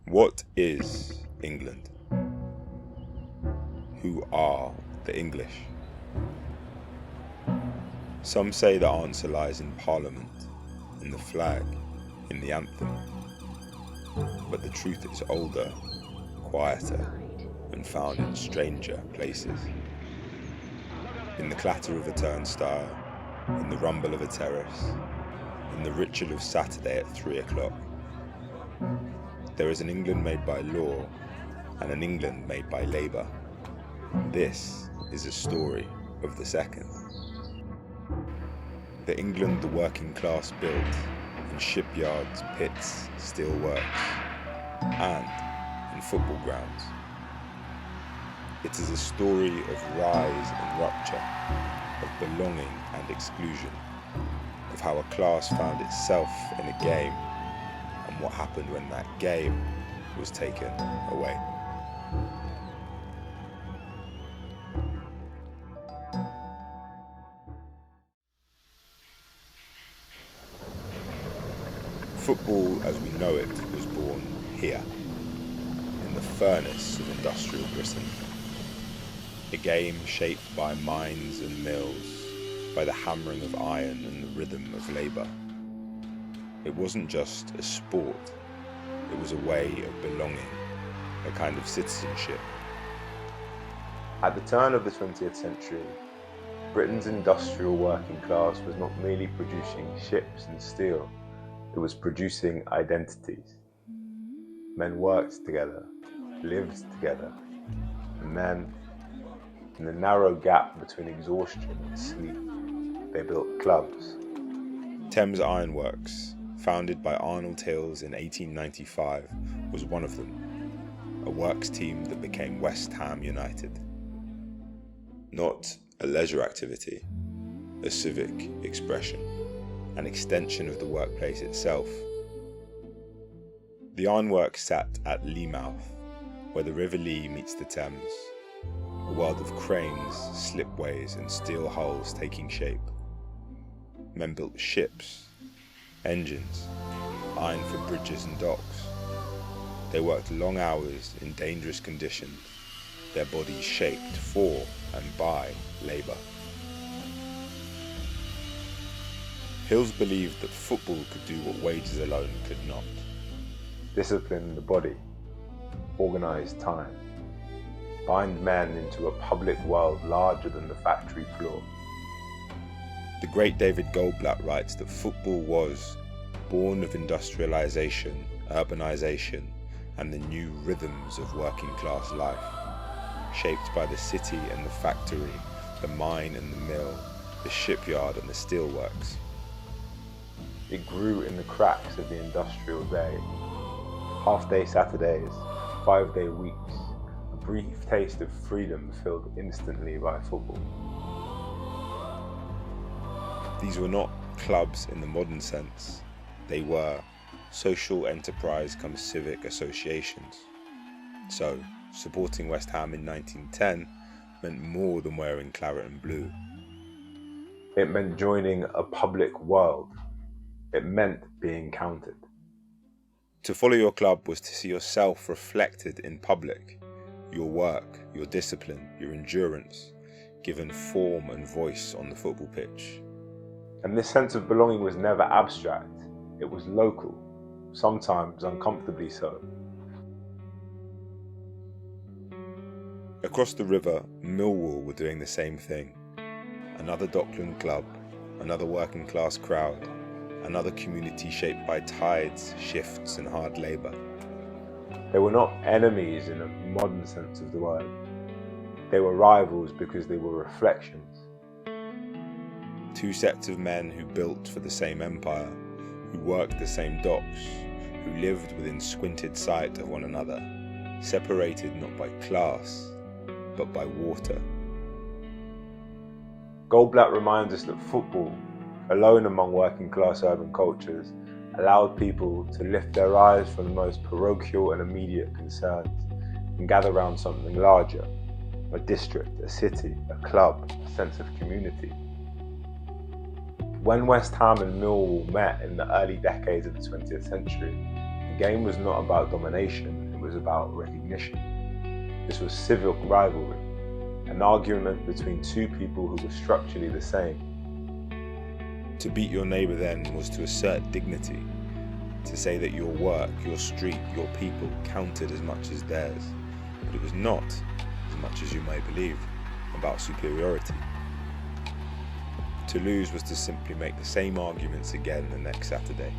What is England? Who are the English? Some say the answer lies in Parliament, in the flag, in the anthem. But the truth is older, quieter, and found in stranger places. In the clatter of a turnstile, in the rumble of a terrace, in the ritual of Saturday at 3 o'clock. There is an England made by law and an England made by labour. This is a story of the second. The England the working class built in shipyards, pits, steelworks, and in football grounds. It is a story of rise and rupture, of belonging and exclusion, of how a class found itself in a game and what happened when that game was taken away. Football as we know it was born here, in the furnace of industrial Britain. A game shaped by mines and mills, by the hammering of iron and the rhythm of labour. It wasn't just a sport, it was a way of belonging, a kind of citizenship. At the turn of the 20th century, Britain's industrial working class was not merely producing ships and steel, it was producing identities. Men worked together, lived together, and then, in the narrow gap between exhaustion and sleep, they built clubs. Thames Ironworks, founded by Arnold Hills in 1895, was one of them, a works team that became West Ham United. Not a leisure activity, a civic expression, an extension of the workplace itself. The ironworks sat at Leamouth, where the River Lee meets the Thames, a world of cranes, slipways and steel hulls taking shape. Men built ships, engines, iron for bridges and docks. They worked long hours in dangerous conditions, their bodies shaped for and by labour. Hills believed that football could do what wages alone could not. Discipline the body, organise time, bind men into a public world larger than the factory floor. The great David Goldblatt writes that football was born of industrialisation, urbanisation, and the new rhythms of working class life, shaped by the city and the factory, the mine and the mill, the shipyard and the steelworks. It grew in the cracks of the industrial day. Half-day Saturdays, 5-day weeks, a brief taste of freedom filled instantly by football. These were not clubs in the modern sense. They were social enterprise come civic associations. So, supporting West Ham in 1910 meant more than wearing claret and blue. It meant joining a public world. It meant being counted. To follow your club was to see yourself reflected in public, your work, your discipline, your endurance, given form and voice on the football pitch. And this sense of belonging was never abstract, it was local, sometimes uncomfortably so. Across the river, Millwall were doing the same thing. Another Dockland club, another working class crowd, another community shaped by tides, shifts and hard labour. They were not enemies in a modern sense of the word. They were rivals because they were reflections. Two sets of men who built for the same empire, who worked the same docks, who lived within squinted sight of one another, separated not by class, but by water. Goldblatt reminds us that football, alone among working class urban cultures, allowed people to lift their eyes from the most parochial and immediate concerns and gather around something larger, a district, a city, a club, a sense of community. When West Ham and Millwall met in the early decades of the 20th century, game was not about domination, it was about recognition. This was civic rivalry, an argument between two people who were structurally the same. To beat your neighbour then was to assert dignity, to say that your work, your street, your people counted as much as theirs. But it was not, as much as you may believe, about superiority. To lose was to simply make the same arguments again the next Saturday.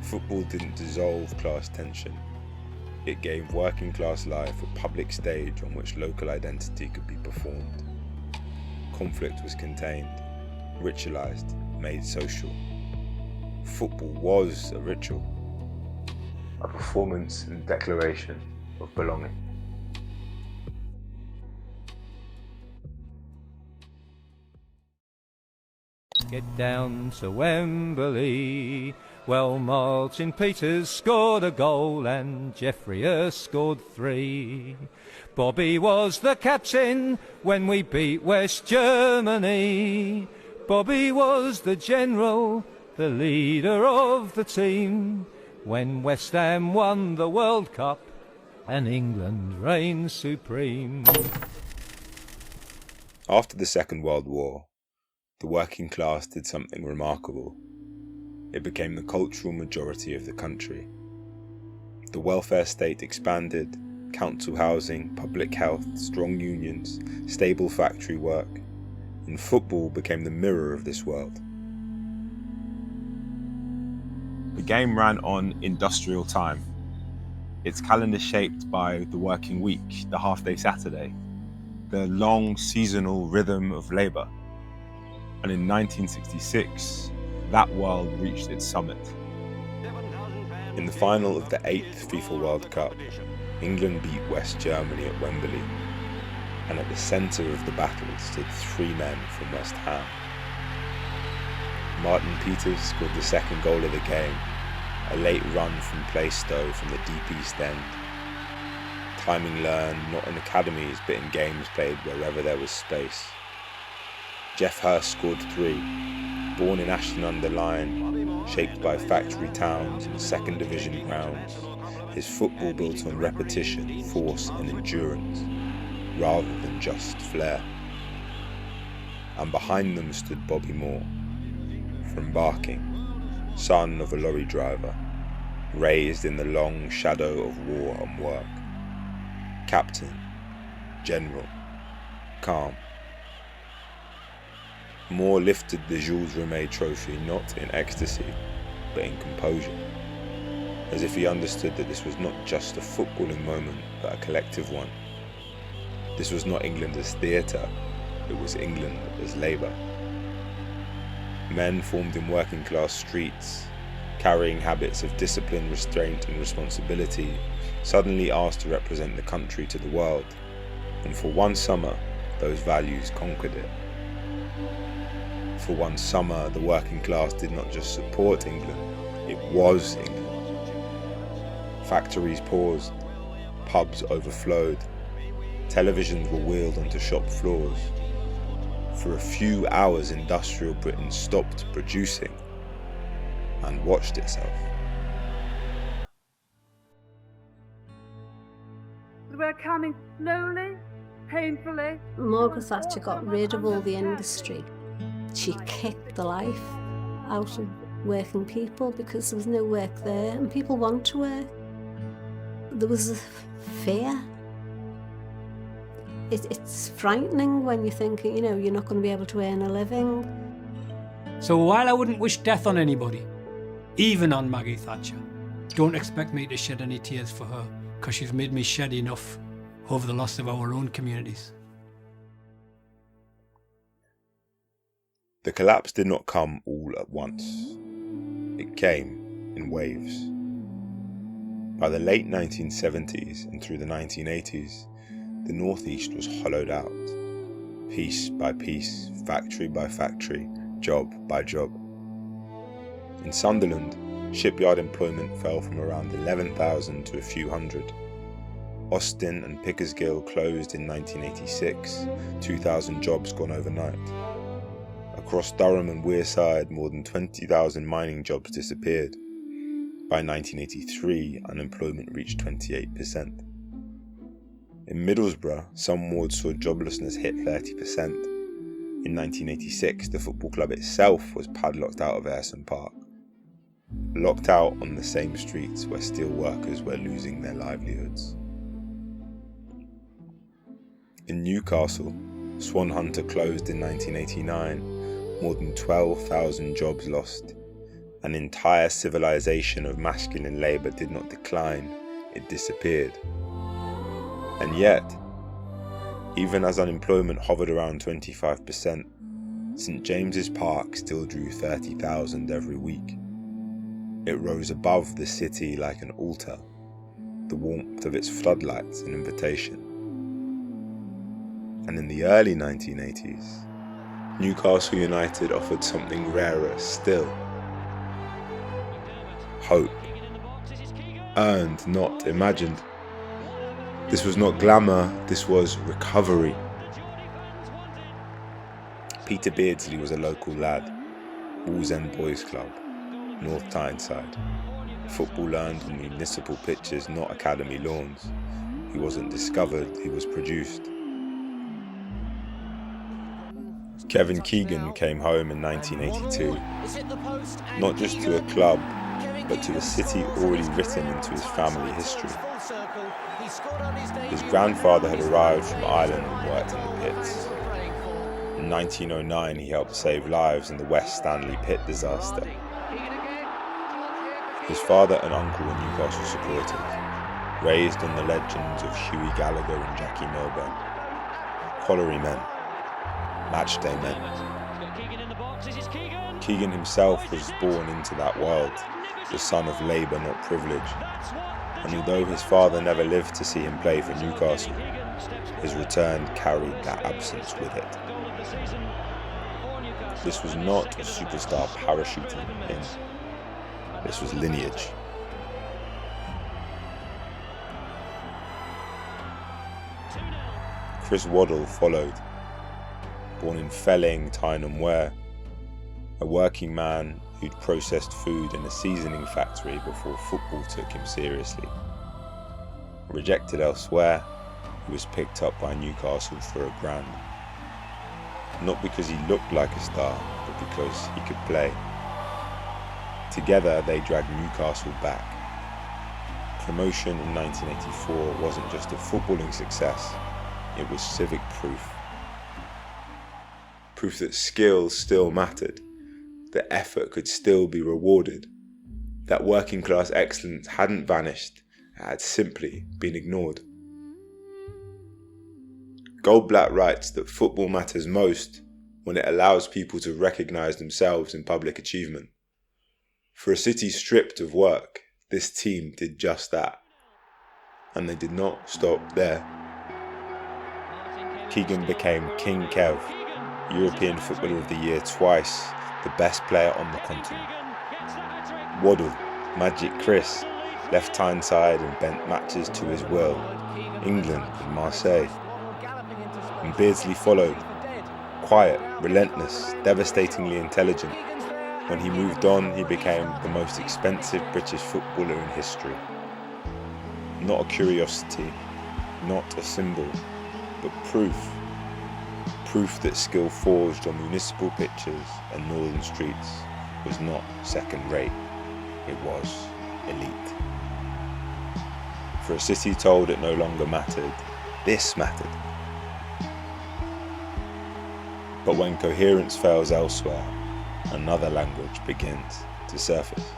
Football didn't dissolve class tension. It gave working class life a public stage on which local identity could be performed. Conflict was contained, ritualized, made social. Football was a ritual, a performance and declaration of belonging. Get down to Wembley. Well, Martin Peters scored a goal and Geoffrey scored 3. Bobby was the captain when we beat West Germany. Bobby was the general, the leader of the team, when West Ham won the World Cup and England reigned supreme. After the Second World War, the working class did something remarkable. It became the cultural majority of the country. The welfare state expanded, council housing, public health, strong unions, stable factory work, and football became the mirror of this world. The game ran on industrial time, its calendar shaped by the working week, the half-day Saturday, the long seasonal rhythm of labour. And in 1966, that world reached its summit. In the final of the 8th FIFA World Cup, England beat West Germany at Wembley, and at the centre of the battle stood 3 men from West Ham. Maarten Peters scored the second goal of the game, a late run from Plaistow from the deep East End. Timing learned not in academies but in games played wherever there was space. Jeff Hurst scored 3, born in Ashton-under-Lyne, shaped by factory towns and second division grounds. His football built on repetition, force and endurance, rather than just flair. And behind them stood Bobby Moore, from Barking, son of a lorry driver, raised in the long shadow of war and work. Captain, general, calm. Moore lifted the Jules Rimet trophy not in ecstasy, but in composure, as if he understood that this was not just a footballing moment, but a collective one. This was not England as theatre, it was England as labour. Men formed in working class streets, carrying habits of discipline, restraint and responsibility, suddenly asked to represent the country to the world, and for one summer, those values conquered it. For one summer, the working class did not just support England, it was England. Factories paused, pubs overflowed, televisions were wheeled onto shop floors. For a few hours, industrial Britain stopped producing and watched itself. We're coming slowly, painfully. Margaret Thatcher got rid of all the industry. She kicked the life out of working people because there was no work there and people want to work. There was a fear. It's frightening when you think, you're not going to be able to earn a living. So while I wouldn't wish death on anybody, even on Maggie Thatcher, don't expect me to shed any tears for her, because she's made me shed enough over the loss of our own communities. The collapse did not come all at once. It came in waves. By the late 1970s and through the 1980s, the northeast was hollowed out, piece by piece, factory by factory, job by job. In Sunderland, shipyard employment fell from around 11,000 to a few hundred. Austin and Pickersgill closed in 1986, 2,000 jobs gone overnight. Across Durham and Wearside, more than 20,000 mining jobs disappeared. By 1983, unemployment reached 28%. In Middlesbrough, some wards saw joblessness hit 30%. In 1986, the football club itself was padlocked out of Ayresome Park, locked out on the same streets where steel workers were losing their livelihoods. In Newcastle, Swan Hunter closed in 1989, more than 12,000 jobs lost. An entire civilization of masculine labour did not decline, it disappeared. And yet, even as unemployment hovered around 25%, St James's Park still drew 30,000 every week. It rose above the city like an altar, the warmth of its floodlights an invitation. And in the early 1980s, Newcastle United offered something rarer still. Hope. Earned, not imagined. This was not glamour, this was recovery. Peter Beardsley was a local lad, Wallsend Boys Club, North Tyneside. Football learned on municipal pitches, not academy lawns. He wasn't discovered, he was produced. Kevin Keegan came home in 1982, not just to a club, but to a city already written into his family history. His grandfather had arrived from Ireland and worked in the pits. In 1909, he helped save lives in the West Stanley pit disaster. His father and uncle were Newcastle supporters, raised on the legends of Hughie Gallagher and Jackie Milburn. Colliery men, matchday men. Keegan himself was born into that world, the son of labour, not privilege. And although his father never lived to see him play for Newcastle, his return carried that absence with it. This was not a superstar parachuting in. This was lineage. Chris Waddle followed, born in Felling, Tyne and Wear, a working man who'd processed food in a seasoning factory before football took him seriously. Rejected elsewhere, he was picked up by Newcastle for a grand. Not because he looked like a star, but because he could play. Together they dragged Newcastle back. Promotion in 1984 wasn't just a footballing success, it was civic proof. Proof that skill still mattered, that effort could still be rewarded, that working class excellence hadn't vanished, it had simply been ignored. Goldblatt writes that football matters most when it allows people to recognise themselves in public achievement. For a city stripped of work, this team did just that. And they did not stop there. Keegan became King Kev, European Footballer of the Year twice, the best player on the continent. Waddle, Magic Chris, left Tyneside and bent matches to his will, England and Marseille. And Beardsley followed, quiet, relentless, devastatingly intelligent. When he moved on, he became the most expensive British footballer in history. Not a curiosity, not a symbol, but proof. Proof that skill forged on municipal pitches and northern streets was not second-rate, it was elite. For a city told it no longer mattered, this mattered. But when coherence fails elsewhere, another language begins to surface.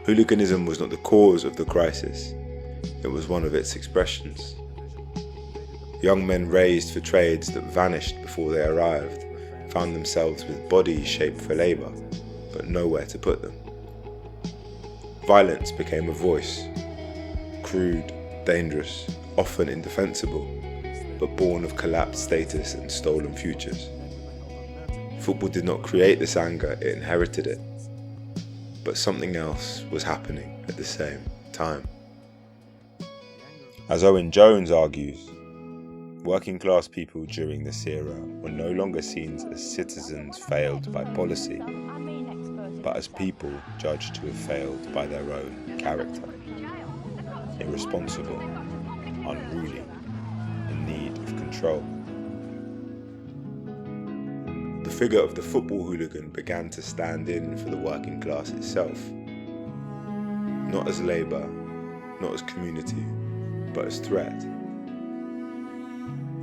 Hooliganism was not the cause of the crisis, it was one of its expressions. Young men raised for trades that vanished before they arrived, found themselves with bodies shaped for labour, but nowhere to put them. Violence became a voice, crude, dangerous, often indefensible, but born of collapsed status and stolen futures. Football did not create this anger, it inherited it. But something else was happening at the same time. As Owen Jones argues, working class people during this era were no longer seen as citizens failed by policy, but as people judged to have failed by their own character. Irresponsible, unruly, in need of control. The figure of the football hooligan began to stand in for the working class itself. Not as labour, not as community, but as threat.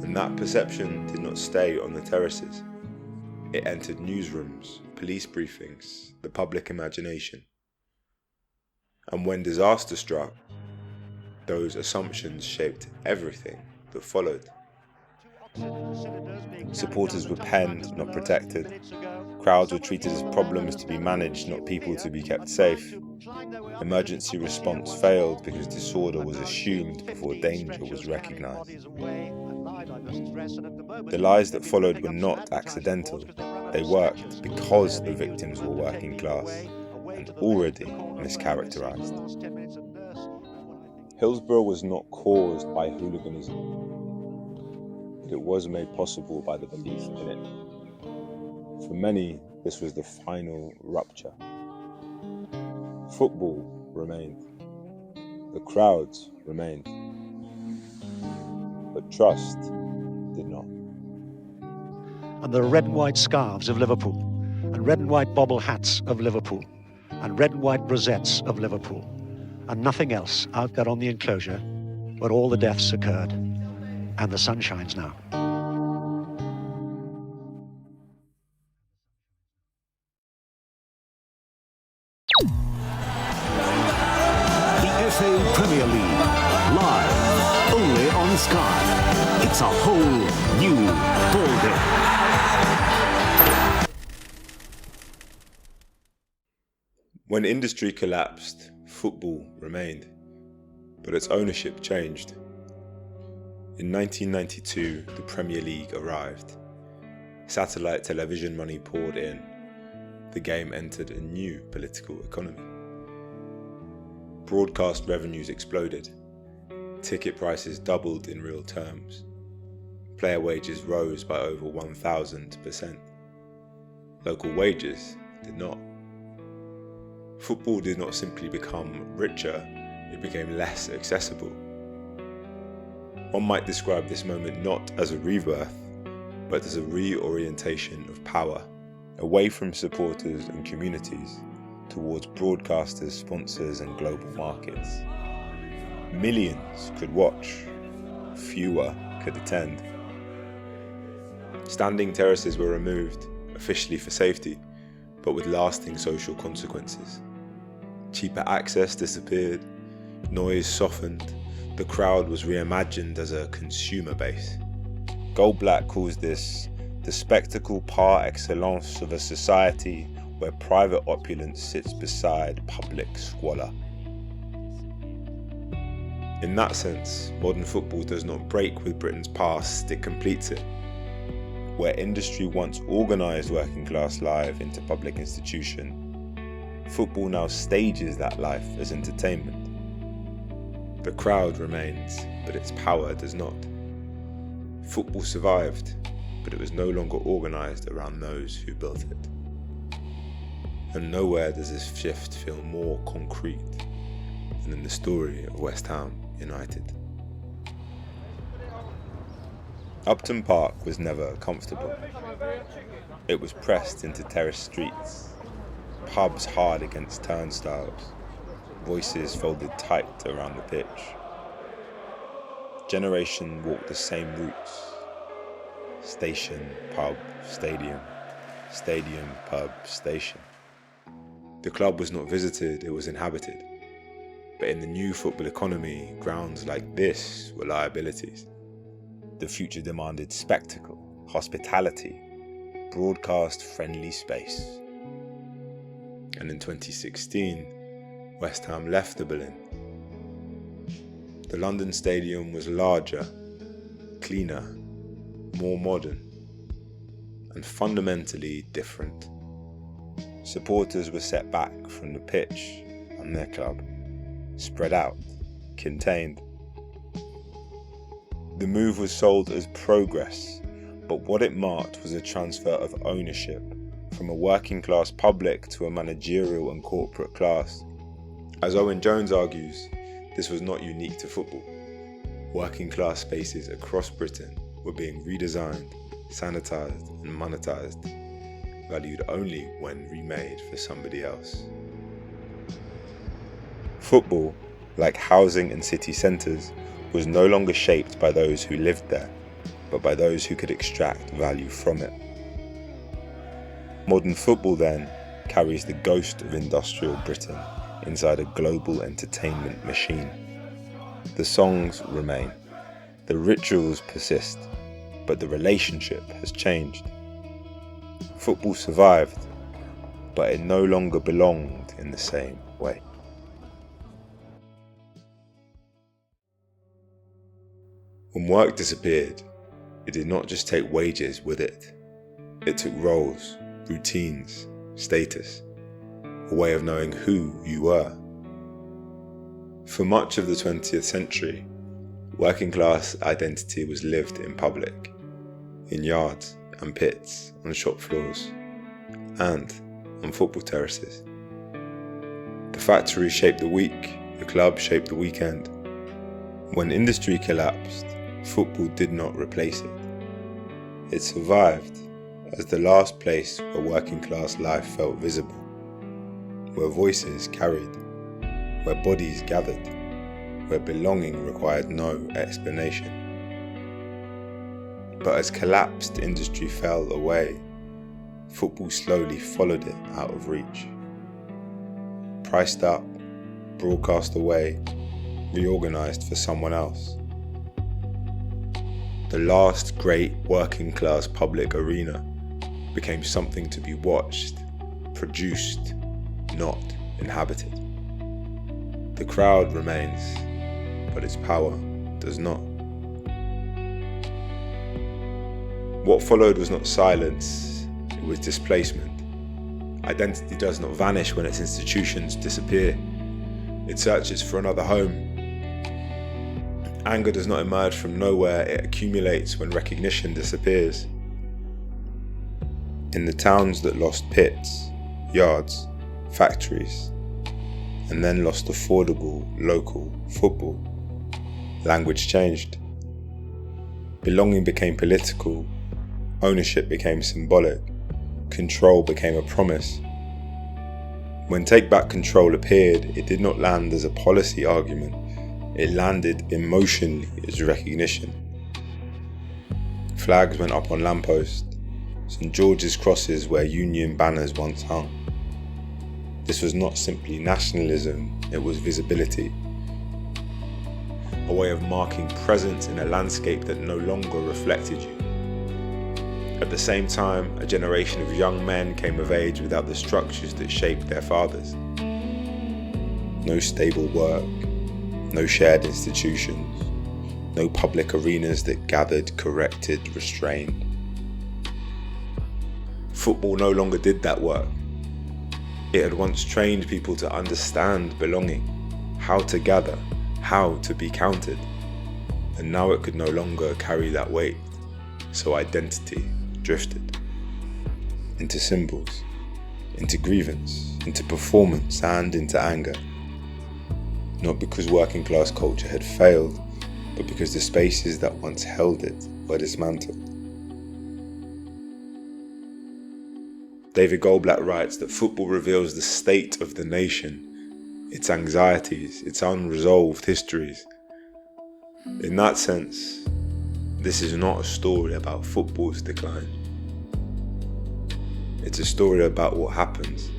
And that perception did not stay on the terraces. It entered newsrooms, police briefings, the public imagination. And when disaster struck, those assumptions shaped everything that followed. Supporters were penned, not protected. Crowds were treated as problems to be managed, not people to be kept safe. Emergency response failed because disorder was assumed before danger was recognised. The lies that followed were not accidental. They worked because the victims were working class and already mischaracterised. Hillsborough was not caused by hooliganism, but it was made possible by the belief in it. For many, this was the final rupture. Football remained. The crowds remained. But trust did not. And the red and white scarves of Liverpool, and red and white bobble hats of Liverpool, and red and white rosettes of Liverpool, and nothing else out there on the enclosure where all the deaths occurred, and the sun shines now. The FA Premier League, live, only on Sky. It's a whole new ballgame. When industry collapsed, football remained, but its ownership changed. In 1992, the Premier League arrived. Satellite television money poured in. The game entered a new political economy. Broadcast revenues exploded. Ticket prices doubled in real terms. Player wages rose by over 1,000%. Local wages did not. Football did not simply become richer, it became less accessible. One might describe this moment not as a rebirth, but as a reorientation of power, away from supporters and communities, towards broadcasters, sponsors and global markets. Millions could watch, fewer could attend. Standing terraces were removed, officially for safety, but with lasting social consequences. Cheaper access disappeared, noise softened, the crowd was reimagined as a consumer base. Gold Black calls this the spectacle par excellence of a society where private opulence sits beside public squalor. In that sense, modern football does not break with Britain's past, it completes it. Where industry once organised working class life into public institution, football now stages that life as entertainment. The crowd remains, but its power does not. Football survived, but it was no longer organised around those who built it. And nowhere does this shift feel more concrete than in the story of West Ham United. Upton Park was never comfortable. It was pressed into terrace streets, pubs hard against turnstiles, voices folded tight around the pitch. Generation walked the same routes. Station, pub, stadium, stadium, pub, station. The club was not visited, it was inhabited. But in the new football economy, grounds like this were liabilities. The future demanded spectacle, hospitality, broadcast-friendly space. And in 2016, West Ham left the Berlin. The London Stadium was larger, cleaner, more modern, and fundamentally different. Supporters were set back from the pitch and their club, spread out, contained. The move was sold as progress, but what it marked was a transfer of ownership from a working class public to a managerial and corporate class. As Owen Jones argues, this was not unique to football. Working class spaces across Britain were being redesigned, sanitised and monetised, valued only when remade for somebody else. Football, like housing and city centres, was no longer shaped by those who lived there, but by those who could extract value from it. Modern football then carries the ghost of industrial Britain inside a global entertainment machine. The songs remain, the rituals persist, but the relationship has changed. Football survived, but it no longer belonged in the same way. When work disappeared, it did not just take wages with it. It took roles, routines, status, a way of knowing who you were. For much of the 20th century, working class identity was lived in public, in yards and pits, on shop floors, and on football terraces. The factory shaped the week, the club shaped the weekend. When industry collapsed, football did not replace it. It survived as the last place where working class life felt visible, where voices carried, where bodies gathered, where belonging required no explanation. But as collapsed industry fell away, football slowly followed it out of reach. Priced up, broadcast away, reorganised for someone else. The last great working class public arena became something to be watched, produced, not inhabited. The crowd remains, but its power does not. What followed was not silence, it was displacement. Identity does not vanish when its institutions disappear. It searches for another home. Anger does not emerge from nowhere, it accumulates when recognition disappears. In the towns that lost pits, yards, factories, and then lost affordable, local football, language changed. Belonging became political, ownership became symbolic, control became a promise. When Take Back Control appeared, it did not land as a policy argument. It landed emotionally as recognition. Flags went up on lampposts, St. George's crosses where Union banners once hung. This was not simply nationalism, it was visibility. A way of marking presence in a landscape that no longer reflected you. At the same time, a generation of young men came of age without the structures that shaped their fathers. No stable work, no shared institutions, no public arenas that gathered, corrected, restrained. Football no longer did that work. It had once trained people to understand belonging, how to gather, how to be counted. And now it could no longer carry that weight, so identity drifted into symbols, into grievance, into performance and into anger. Not because working class culture had failed, but because the spaces that once held it were dismantled. David Goldblatt writes that football reveals the state of the nation, its anxieties, its unresolved histories. In that sense, this is not a story about football's decline. It's a story about what happens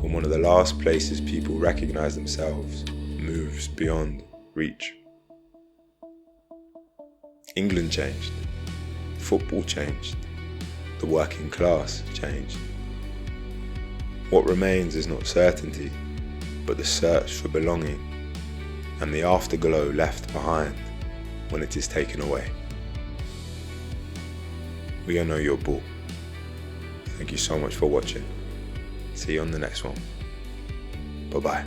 when one of the last places people recognize themselves moves beyond reach. England changed, football changed, the working class changed. What remains is not certainty, but the search for belonging and the afterglow left behind when it is taken away. We are Know Your Ball. Thank you so much for watching. See you on the next one. Bye-bye.